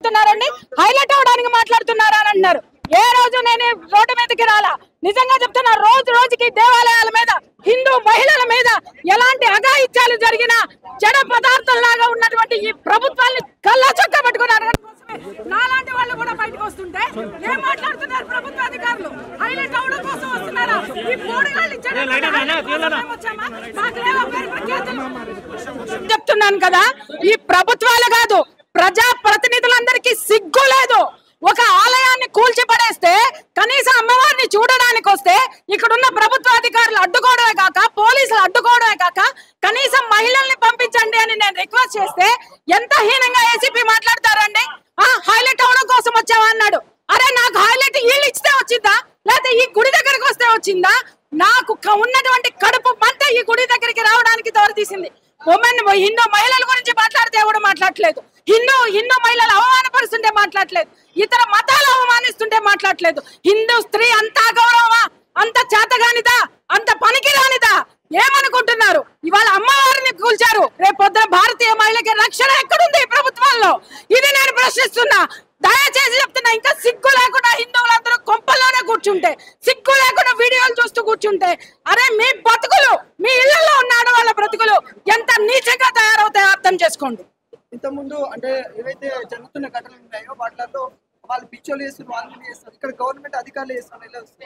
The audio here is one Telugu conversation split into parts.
చెప్తున్నారండి, హైలైట్ అవడానికి మాట్లాడుతున్నారా అని అంటున్నారు. ఏ రోజు నేను రోడ్డు మీదకి రాలా. నిజంగా చెప్తున్నా, రోజు రోజుకి దేవాలయాల మీద, హిందూ మహిళల మీద ఎలాంటి అఘాయిత్యాలు జరిగినా జడ పదార్థంలాగా ఉన్నటువంటి ఈ ప్రభుత్వాన్ని కళ్ళ చొక్క పట్టుకున్నారు. నాలాంటి వాళ్ళు కూడా బయటకు వస్తుంటే ఏం మాట్లాడుతున్నారు ప్రభుత్వ అధికారులు? హైలైట్ అవడం కోసం వస్తున్నారా? ఈ పోడిగాళ్ళు చెప్తున్నాను కదా, ఈ ప్రభుత్వాలు కాదు, ప్రజా ప్రతినిధులందరికీ సిగ్గు లేదు. ఒక ఆలయాన్ని కూల్చిపడేస్తే కనీసం అమ్మవారిని చూడడానికి వస్తే ఇక్కడున్న ప్రభుత్వ అధికారులు అడ్డుకోవడమే కాక, పోలీసులు అడ్డుకోవడమే కాక, కనీసం మహిళల్ని పంపించండి అని నేను రిక్వెస్ట్ చేస్తే ఎంత హీనంగా ఏసీపీ మాట్లాడతారండి. హైలైట్ అవడం కోసం వచ్చావా అన్నాడు. అరే, నాకు హైలైట్ వీళ్ళు ఇస్తే వచ్చిందా, లేకపోతే ఈ గుడి దగ్గరికి వస్తే వచ్చిందా? నాకు ఉన్నటువంటి కడుపు మంట ఈ గుడి దగ్గరికి రావడానికి తీసింది. హిందూ మహిళల గురించి మాట్లాడితే ఎవడు మాట్లాడలేదు. హిందూ మహిళలు అవమానపరుస్తుంటే మాట్లాడలేదు. ఇతర మతాలు అవమానిస్తుంటే మాట్లాడలేదు. హిందూ స్త్రీ అంత అగౌరవమా, అంత చేతగానిదా, అంత పనికిరానిదా? ఏమనుకుంటున్నారు? ఇవాళ అమ్మవారిని కూల్చారు, రేపు పొద్దున భారతీయ మహిళకి రక్షణ ఎక్కడుంది ఈ ప్రభుత్వంలో? ఇది నేను ప్రశ్నిస్తున్నా. దయచేసి చెప్తున్నా, ఇంకా సిగ్గు లేకుండా హిందువులందరూ కొంపల్లోనే కూర్చుంటే, సిగ్గు లేకుండా వీడియోలు చూస్తూ కూర్చుంటే, అరే మీ బతుకులు, మీ ఇళ్లలో ఉన్న ఆడవాళ్ళ బ్రతుకులు ఎంత నీచంగా తయారవుతాయో అర్థం చేసుకోండి. ఇంతకుముందు అంటే ఏవైతే జరుగుతున్న ఘటనలు ఉన్నాయో వాటిలో వాళ్ళు పిచ్చోలు చేస్తారు, వాళ్ళు చేస్తారు. ఇక్కడ గవర్నమెంట్ అధికారులు చేస్తారు.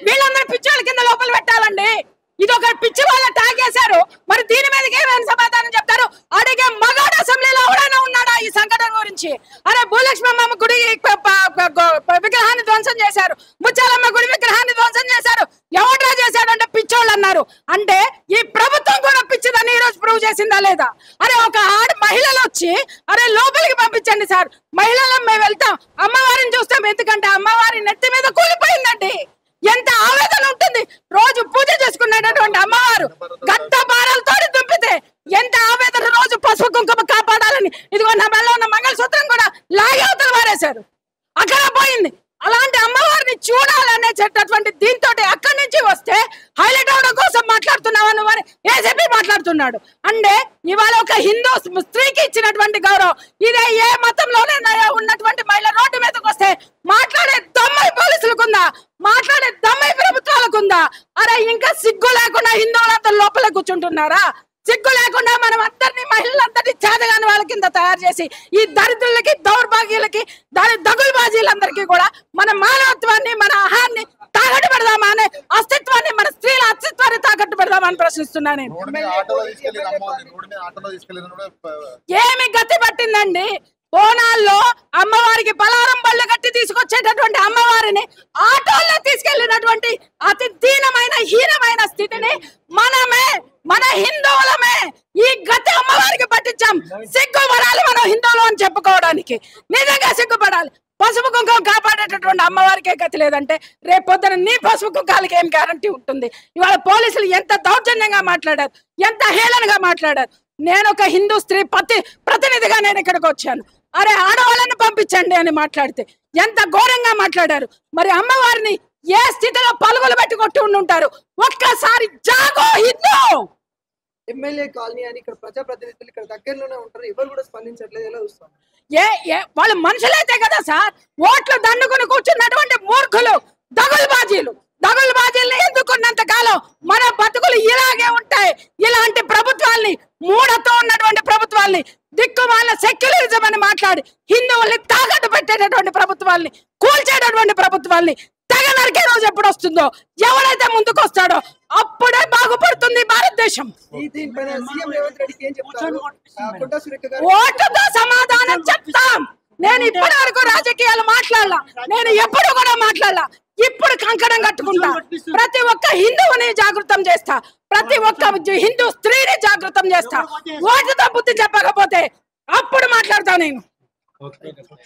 వీళ్ళందరూ పిచ్చోళ్ళ కింద లోపల పెట్టాలండి. ఇది ఒక పిచ్చి వాళ్ళ ట్యాగ్ చేశారు. మరి దీని మీదకి ఏమైనా సమాధానం చెప్తారు? అడిగే మగాడు అసెంబ్లీలో ఎవరైనా ఉన్నాడా ఈ సంఘటన గురించి? అరే, భూలక్ష్మమ్మ గుడి విగ్రహాన్ని ధ్వంసం చేశారు, ముచ్చాలమ్మ గుడి విగ్రహాన్ని ధ్వంసం చేశారు. ఎవడ్రా చేశాడు అంటే పిచ్చోళ్ళు అన్నారు. అంటే ఈ ప్రభుత్వం కూడా పిచ్చిదని ఈ రోజు ప్రూవ్ చేసిందా లేదా? అరే, ఒక మహిళలు వచ్చి అరే లోపలికి పంపించండి సార్, మహిళలను మేము వెళ్తాం, అమ్మవారిని చూస్తాం, ఎందుకంటే అమ్మవారి నెత్తి మీద కూలిపోయిందండి. ఎంత ఆవేదన ఉంటుంది. రోజు పూజ చేసుకునేటటువంటి అమ్మవారు గడ్డ బారాలతో దుంపితే ఎంత ఆవేదన. రోజు పసుపు కుంకుమ కాపాడాలని ఇదిగో నా మెడలో ఉన్న మంగళసూత్రం కూడా లాగే అవతల వారేశారు, అక్కడ పోయింది. అలాంటి అమ్మవారిని చూడాలనే చెప్పేటువంటి దీంతో అక్కడి నుంచి వస్తే హైలైట్ అవడం కోసం మాట్లాడుతున్నామని వారి ఏసీపీ మాట్లాడుతున్నాడు. అంటే ఇవాళ ఒక హిందూ స్త్రీకి ఇచ్చినటువంటి గౌరవం ఇదే ఏ మతంలోనే ఉన్నటువంటి మహిళ రోడ్డు మీదకి వస్తే మాట్లాడే దమ్మై పోలీసులకుందా, మాట్లాడే దమ్మై ప్రభుత్వాలకుందా? అరే, ఇంకా సిగ్గు లేకుండా హిందువులంతా లోపల కూర్చుంటున్నారా? సిగ్గు లేకుండా మనం అందరినీ, మహిళలందరినీ చేతగాని వాళ్ళ కింద తయారు చేసి ఈ దరిద్రులకి, దౌర్భాగ్యులకి, దగులుబాజీలందరికీ కూడా మన మానవత్వాన్ని, మన ఆహారాన్ని తాకట్టు పెడదామా అనే అస్తిత్వాన్ని, మన స్త్రీల అస్తిత్వాన్ని తాకట్టు పెడదామని ప్రశ్నిస్తున్నా నేను. ఏమి గతి పట్టిందండి? బోనాల్లో అమ్మవారికి పలారం బళ్ళు కట్టి తీసుకొచ్చేటటువంటి అమ్మవారిని ఆటోల్లో తీసుకెళ్లినటువంటి అతి దీనమైన, హీనమైన స్థితిని మనమే, మన హిందువులమే ఈ గతి అమ్మవారికి పట్టించాం. సిగ్గుపడాలి మనం హిందువులు అని చెప్పుకోవడానికి. నిజంగా సిగ్గుపడాలి. పసుపు కుంకుమ కాపాడేటటువంటి అమ్మవారికే గతి లేదంటే రేపు పొద్దున నీ పసుపు కుంకాలకి ఏం గ్యారంటీ ఉంటుంది? ఇవాళ పోలీసులు ఎంత దౌర్జన్యంగా మాట్లాడారు, ఎంత హేళనగా మాట్లాడారు. నేను ఒక హిందూ స్త్రీ ప్రతినిధిగా నేను ఇక్కడికి వచ్చాను. అరే, ఆడవాళ్ళని పంపించండి అని మాట్లాడితే ఎంత ఘోరంగా మాట్లాడారు. మరి అమ్మవారిని ఏ స్థితిలో పలుగులు పెట్టి కొట్టి ఉండుంటారు? ఒక్కసారి జాగో హిందూ. ఎమ్మెల్యే కాలనీ అని ఇక్కడ ప్రజాప్రతినిధులు ఇక్కడ దగ్గరలోనే ఉంటారు, ఎవరు కూడా స్పందించట్లేదు. ఎలా చూస్తాం? వాళ్ళు మనుషులైతే కదా సార్, ఓట్లు దండుకుని కూర్చున్నటువంటి మూర్ఖులు, దగులుబాజీల్ని ఎందుకున్నంత కాలం మన బతుకులు ఇలాగే ఉంటాయి. ఇలాంటి ప్రభుత్వాల్ని, మూఢతో ఉన్నటువంటి ప్రభుత్వాల్ని, దిక్కుమాల సెక్యులరిజం అని మాట్లాడి హిందువుల్ని తాకట్టు పెట్టేటటువంటి ప్రభుత్వాల్ని, కూల్చేటటువంటి ప్రభుత్వాల్ని తెగ నరికే రోజు ఎప్పుడు వస్తుందో, ఎవరైతే ముందుకు వస్తాడో అప్పుడే బాగుపడుతుంది భారతదేశం. ఓటుతో సమాధానం చెప్తాం. నేను ఇప్పటి వరకు రాజకీయాలు మాట్లాడాల, నేను ఎప్పుడు కూడా మాట్లాడాల. ఇప్పుడు కంకణం కట్టుకుంటా, ప్రతి ఒక్క హిందువుని జాగృతం చేస్తా, ప్రతి ఒక్క హిందూ స్త్రీని జాగృతం చేస్తా. ఓటుతో బుద్ధి చెప్పకపోతే అప్పుడు మాట్లాడతా నేను.